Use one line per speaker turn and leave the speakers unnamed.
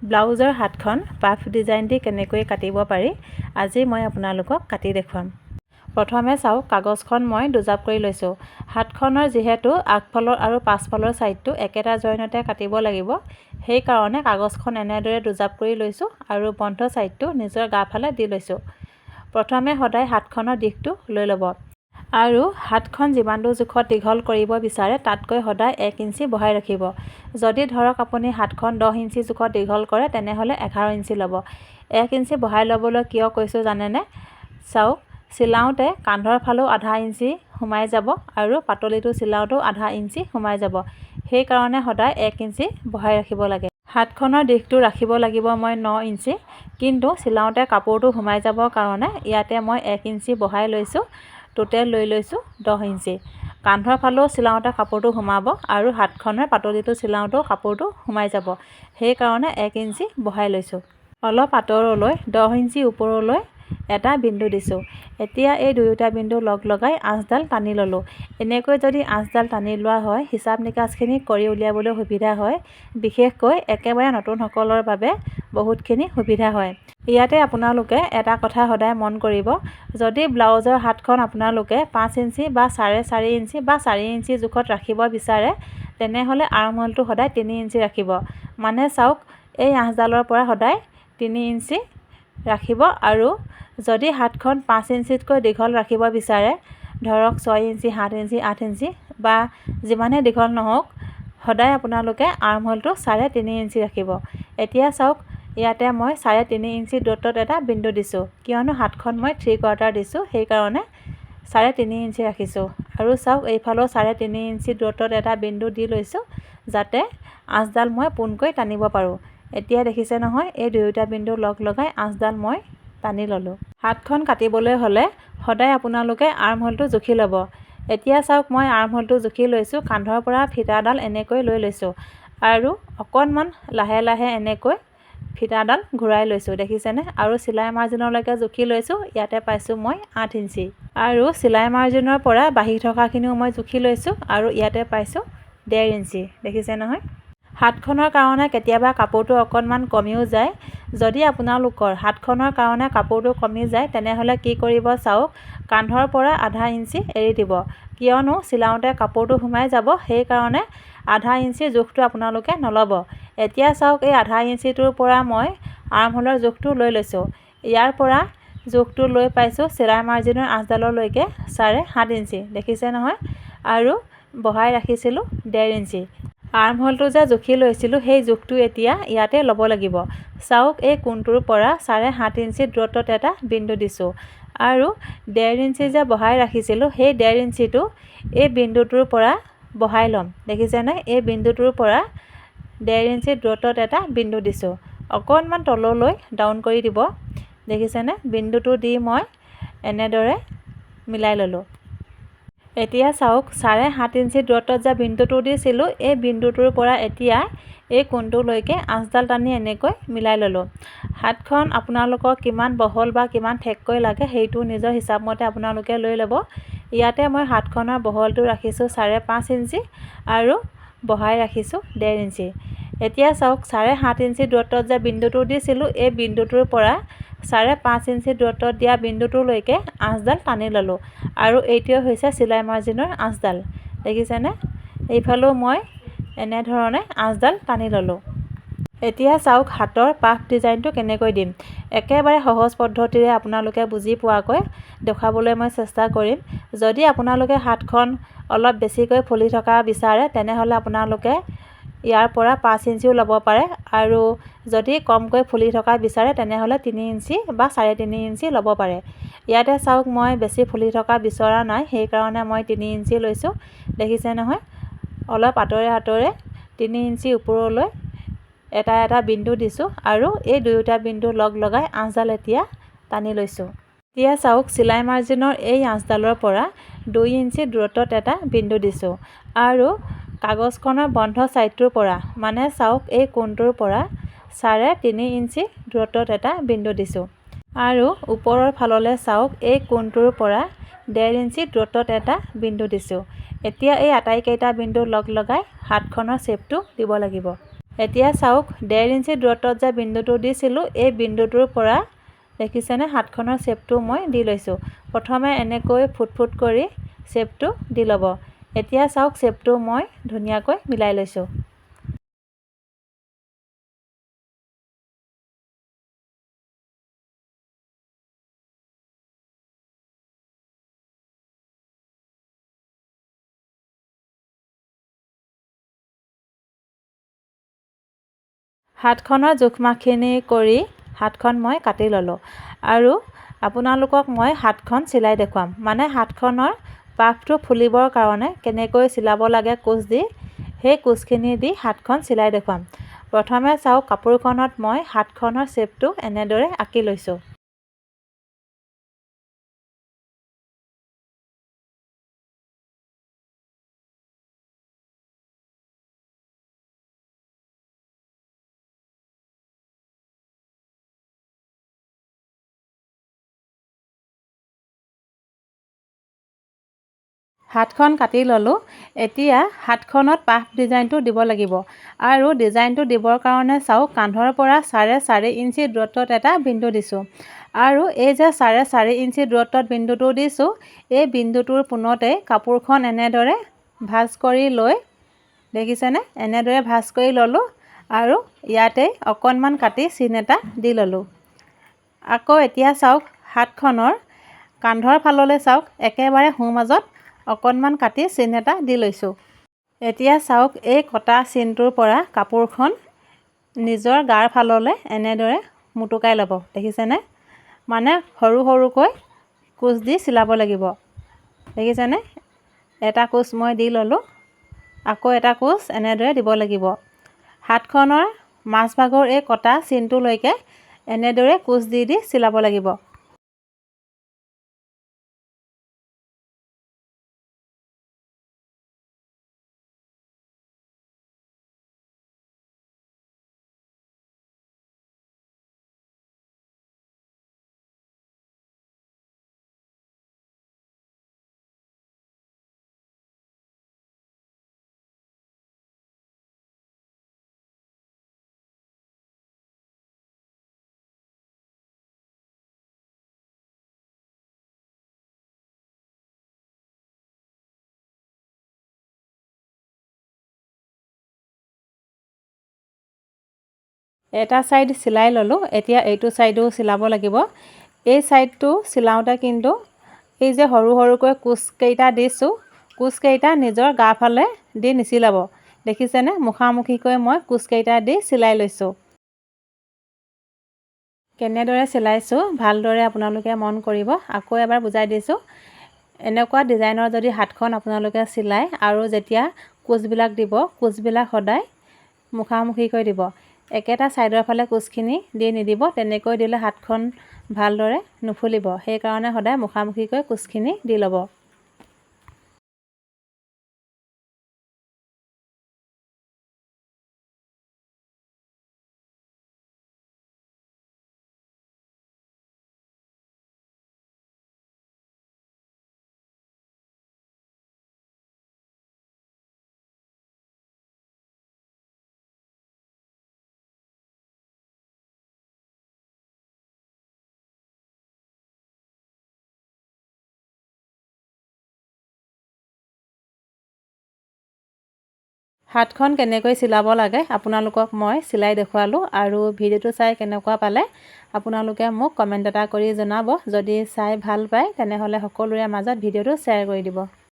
ব্লাউজৰ হাতখন puff design দি কেনেকৈ কাটিব পাৰি আজি মই আপোনালোকক কাটি দেখুৱাম। প্ৰথমে চাওক, কাগজখন মই দুজাপ কৰি লৈছোঁ। হাতখনৰ যিহেতু আগফালৰ আৰু পাছফালৰ ছাইডটো একেটা জইনতে কাটিব লাগিব, সেইকাৰণে কাগজখন এনেদৰে দুজাপ কৰি লৈছোঁ আৰু বন্ধ ছাইডটো নিজৰ গাফালে দি লৈছোঁ। প্ৰথমে সদায় হাতখনৰ দিশটো লৈ ল'ব আৰু হাতখন যিমানটো জোখত দীঘল কৰিব বিচাৰে তাতকৈ সদায় 1 ইঞ্চি বঢ়াই ৰাখিব। যদি ধৰক আপুনি হাতখন 10 ইঞ্চি জোখত দীঘল কৰে তেনেহ'লে 11 ইঞ্চি ল'ব। 1 ইঞ্চি বঢ়াই ল'বলৈ কিয় কৈছোঁ জানেনে? চাওক, চিলাওঁতে কান্ধৰ ফালেও আধা ইঞ্চি সোমাই যাব আৰু পাতলিটো চিলাওঁতেও আধা ইঞ্চি সোমাই যাব। সেইকাৰণে সদায় 1 ইঞ্চি বঢ়াই ৰাখিব লাগে। হাতখনৰ দিশটো ৰাখিব লাগিব মই 9 ইঞ্চি, কিন্তু চিলাওঁতে কাপোৰটো সোমাই যাবৰ কাৰণে ইয়াতে মই 1 ইঞ্চি বঢ়াই লৈছোঁ। টোটেল লৈ লৈছোঁ 10 ইঞ্চি। কান্ধৰ ফালেও চিলাওঁতে কাপোৰটো সোমাব আৰু হাতখনৰ পাতলিটো চিলাওঁতেও কাপোৰটো সোমাই যাব। সেইকাৰণে 1 ইঞ্চি বঢ়াই লৈছোঁ। অলপ আঁতৰলৈ 10 ইঞ্চি ওপৰলৈ এটা বিন্দু দিছোঁ। এতিয়া এই দুয়োটা বিন্দু লগ লগাই আঁচডাল টানি ল'লোঁ। এনেকৈ যদি আঁচডাল টানি লোৱা হয়, হিচাপ নিকাচখিনি কৰি উলিয়াবলৈ সুবিধা হয়। বিশেষকৈ একেবাৰে নতুনসকলৰ বাবে বহুতখিনি সুবিধা হয়। ইয়াতে আপোনালোকে এটা কথা সদায় মন কৰিব, যদি ব্লাউজৰ হাতখন আপোনালোকে 5 ইঞ্চি বা 4.5 ইঞ্চি বা 4 ইঞ্চি জোখত ৰাখিব বিচাৰে তেনেহ'লে আৰ্মহোলটো সদায় 3 ইঞ্চি ৰাখিব। মানে চাওক, এই আঁচডালৰ পৰা সদায় 3 ইঞ্চি ৰাখিব আৰু যদি হাতখন 5 ইঞ্চিতকৈ দীঘল ৰাখিব বিচাৰে, ধৰক 6 ইঞ্চি, 7 ইঞ্চি, 8 ইঞ্চি বা যিমানেই দীঘল নহওক, সদায় আপোনালোকে আৰ্মহোলটো 3.5 ইঞ্চি ৰাখিব। এতিয়া চাওক, ইয়াতে মই 3.5 ইঞ্চি দূৰত্বত এটা বিন্দু দিছোঁ, কিয়নো হাতখন মই 3/4 দিছোঁ, সেইকাৰণে 3.5 ইঞ্চি ৰাখিছোঁ। আৰু চাওক, এইফালেও 3.5 ইঞ্চি দূৰত্বত এটা বিন্দু দি লৈছোঁ, যাতে আঁচডাল মই পোনকৈ টানিব পাৰোঁ। এতিয়া দেখিছে নহয়, এই দুয়োটা বিন্দু লগ লগাই আঁচডাল মই টানি ল'লোঁ। হাতখন কাটিবলৈ হ'লে সদায় আপোনালোকে আৰ্মহোলটো জুখি ল'ব। এতিয়া চাওক, মই আৰ্মহোলটো জুখি লৈছোঁ। কান্ধৰ পৰা ফিটাডাল এনেকৈ লৈ লৈছোঁ আৰু অকণমান লাহে লাহে এনেকৈ ফিটাডাল ঘূৰাই লৈছোঁ, দেখিছেনে? আৰু চিলাই মাৰ্জিনলৈকে জুখি লৈছোঁ। ইয়াতে পাইছোঁ মই 8 ইঞ্চি আৰু চিলাই মাৰ্জিনৰ পৰা বাঢ়ি থকাখিনিও মই জুখি লৈছোঁ আৰু ইয়াতে পাইছোঁ 1.5 ইঞ্চি, দেখিছে নহয়? হাতখনৰ কাৰণে কেতিয়াবা কাপোৰটো অকণমান কমিও যায়। যদি আপোনালোকৰ হাতখনৰ কাৰণে কাপোৰটো কমি যায় তেনেহ'লে কি কৰিব চাওক, কান্ধৰ পৰা আধা ইঞ্চি এৰি দিব, কিয়নো চিলাওঁতে কাপোৰটো সোমাই যাব। সেইকাৰণে আধা ইঞ্চিৰ জোখটো আপোনালোকে নল'ব। এতিয়া চাওক, এই আধা ইঞ্চিটোৰ পৰা মই আৰ্মহোলৰ জোখটো লৈ লৈছোঁ। ইয়াৰ পৰা জোখটো লৈ পাইছোঁ চিলাই মাৰ্জিনৰ আঁচডাললৈকে 7.5 ইঞ্চি, দেখিছে নহয়? আৰু বঢ়াই ৰাখিছিলোঁ 1.5 ইঞ্চি। আৰ্মহোলটো যে জুখি লৈছিলোঁ সেই জোখটো এতিয়া ইয়াতে ল'ব লাগিব। চাওক, এই কোণটোৰ পৰা 7.5 ইঞ্চি দূৰত্বত এটা বিন্দু দিছোঁ আৰু 1.5 ইঞ্চি যে বঢ়াই ৰাখিছিলোঁ সেই 1.5 ইঞ্চিটো এই বিন্দুটোৰ পৰা বঢ়াই ল'ম, দেখিছেনে? এই বিন্দুটোৰ পৰা 1.5 ইঞ্চি দূৰত্বত এটা বিন্দু দিছোঁ। অকণমান তললৈ ডাউন কৰি দিব, দেখিছেনে? বিন্দুটো দি মই এনেদৰে মিলাই ল'লোঁ। এতিয়া চাওক, 7.5 ইঞ্চি দূৰত্বত যে বিন্দুটো দিছিলোঁ, এই বিন্দুটোৰ পৰা এতিয়া এই কোণটোলৈকে আঁচডাল টানি এনেকৈ মিলাই ল'লোঁ। হাতখন আপোনালোকক কিমান বহল বা কিমান ঠেককৈ লাগে সেইটো নিজৰ হিচাপ মতে আপোনালোকে লৈ ল'ব। ইয়াতে মই হাতখনৰ বহলটো ৰাখিছোঁ 5.5 ইঞ্চি আৰু বঢ়াই ৰাখিছোঁ 1.5 ইঞ্চি। এতিয়া চাওক, 7.5 ইঞ্চি দূৰত্বত যে বিন্দুটো দিছিলোঁ, এই বিন্দুটোৰ পৰা 5.5 ইঞ্চি দূৰত্বত দিয়া বিন্দুটোলৈকে আঁচডাল টানি ল'লোঁ আৰু এইটোৱে হৈছে চিলাই মাৰ্জিনৰ আঁচডাল, দেখিছেনে? এইফালেও মই এনেধৰণে আঁচডাল টানি ল'লোঁ। এতিয়া চাওক, হাতৰ পাফ ডিজাইনটো কেনেকৈ দিম। একেবাৰে সহজ পদ্ধতিৰে আপোনালোকে বুজি পোৱাকৈ দেখুৱাবলৈ মই চেষ্টা কৰিম। যদি আপোনালোকে হাতখন অলপ বেছিকৈ ফুলি থকা বিচাৰে তেনেহ'লে আপোনালোকে ইয়াৰ পৰা 5 ইঞ্চিও ল'ব পাৰে আৰু যদি কমকৈ ফুলি থকা বিচাৰে তেনেহ'লে 3 ইঞ্চি বা 3.5 ইঞ্চি ল'ব পাৰে। ইয়াতে চাওক, মই বেছি ফুলি থকা বিচৰা নাই, সেইকাৰণে মই 3 ইঞ্চি লৈছোঁ, দেখিছে নহয়? অলপ আঁতৰে আঁতৰে 3 ইঞ্চি ওপৰলৈ এটা এটা বিন্দু দিছোঁ আৰু এই দুয়োটা বিন্দু লগ লগাই আঁচডাল এতিয়া টানি লৈছোঁ। এতিয়া চাওক, চিলাই মাৰ্জিনৰ এই আঁচডালৰ পৰা 2 ইঞ্চি দূৰত্বত এটা বিন্দু দিছোঁ আৰু কাগজখনৰ বন্ধ ছাইডটোৰ পৰা, মানে চাওক, এই কোণটোৰ পৰা 3.5 ইঞ্চি দূৰত্বত এটা বিন্দু দিছোঁ আৰু ওপৰৰ ফাললৈ চাওক, এই কোণটোৰ পৰা 1.5 ইঞ্চি দূৰত্বত এটা বিন্দু দিছোঁ। এতিয়া এই আটাইকেইটা বিন্দু লগ লগাই হাতখনৰ শ্বেপটো দিব লাগিব। এতিয়া চাওক 1.5 ইঞ্চি দূৰত্বত যে বিন্দুটো দিছিলোঁ এই বিন্দুটোৰ পৰা দেখিছেনে হাতখনৰ শ্বেপটো মই দি লৈছোঁ। প্ৰথমে এনেকৈ ফুট কৰি শ্বেপটো দি ল'ব। এতিয়া চাওক শ্বেপটো মই ধুনীয়াকৈ মিলাই লৈছোঁ। হাতখনৰ জোখ-মাখখিনি কৰি হাতখন মই কাটি ল'লোঁ আৰু আপোনালোকক মই হাতখন চিলাই দেখুৱাম। মানে হাতখনৰ পাফটো ফুলিবৰ কাৰণে কেনেকৈ চিলাব লাগে কোচ দি, সেই কোচখিনি দি হাতখন চিলাই দেখুৱাম। প্ৰথমে চাওক কাপোৰখনত মই হাতখনৰ শ্বেপটো এনেদৰে আঁকি লৈছোঁ। হাতখন কাটি ল'লোঁ। এতিয়া হাতখনত পাফ ডিজাইনটো দিব লাগিব আৰু ডিজাইনটো দিবৰ কাৰণে চাওক কান্ধৰ পৰা 4.5 ইঞ্চি দূৰত্বত এটা বিন্দু দিছোঁ আৰু এই যে 4.5 ইঞ্চি দূৰত্বত বিন্দুটো দিছোঁ এই বিন্দুটোৰ পোনতে কাপোৰখন এনেদৰে ভাঁজ কৰি লৈ দেখিছেনে এনেদৰে ভাঁজ কৰি ল'লোঁ আৰু ইয়াতে অকণমান কাটি চিন এটা দি ল'লোঁ। আকৌ এতিয়া চাওক হাতখনৰ কান্ধৰ ফাললৈ চাওক একেবাৰে সোঁ মাজত অকণমান কাটি চিন এটা দি লৈছোঁ। এতিয়া চাওক এই কটা চিনটোৰ পৰা কাপোৰখন নিজৰ গাৰ ফাললৈ এনেদৰে মুটুকাই ল'ব। দেখিছেনে মানে সৰুকৈ কোচ দি চিলাব লাগিব। দেখিছেনে এটা কোচ মই দি ল'লোঁ, আকৌ এটা কোচ এনেদৰে দিব লাগিব। হাতখনৰ মাজভাগৰ এই কটা চিনটোলৈকে এনেদৰে কোচ দি চিলাব লাগিব। এটা ছাইড চিলাই ল'লোঁ। এতিয়া এইটো ছাইডো চিলাব লাগিব। এই ছাইডটো চিলাওঁতে কিন্তু এই যে সৰুকৈ কোচকেইটা দিছোঁ কোচকেইটা নিজৰ গা ফালে দি নিচিলাব। দেখিছেনে মুখামুখিকৈ মই কোচকেইটা দি চিলাই লৈছোঁ। কেনেদৰে চিলাইছোঁ ভালদৰে আপোনালোকে মন কৰিব। আকৌ এবাৰ বুজাই দিছোঁ। এনেকুৱা ডিজাইনৰ যদি হাতখন আপোনালোকে চিলাই আৰু যেতিয়া কোচবিলাক দিব কোচবিলাক সদায় মুখামুখিকৈ দিব। একেটা ছাইডৰ ফালে কোচখিনি দি নিদিব। তেনেকৈ দিলে হাতখন ভালদৰে নুফুলিব। সেইকাৰণে সদায় মুখামুখিকৈ কোচখিনি দি ল'ব। হাতখন কেনেকৈ চিলাব লাগে আপোনালোকক মই চিলাই দেখুৱালোঁ আৰু ভিডিঅ'টো চাই কেনেকুৱা পালে আপোনালোকে মোক কমেণ্ট এটা কৰি জনাব। যদি চাই ভাল পায় তেনেহ'লে সকলোৰে মাজত ভিডিঅ'টো শ্বেয়াৰ কৰি দিব।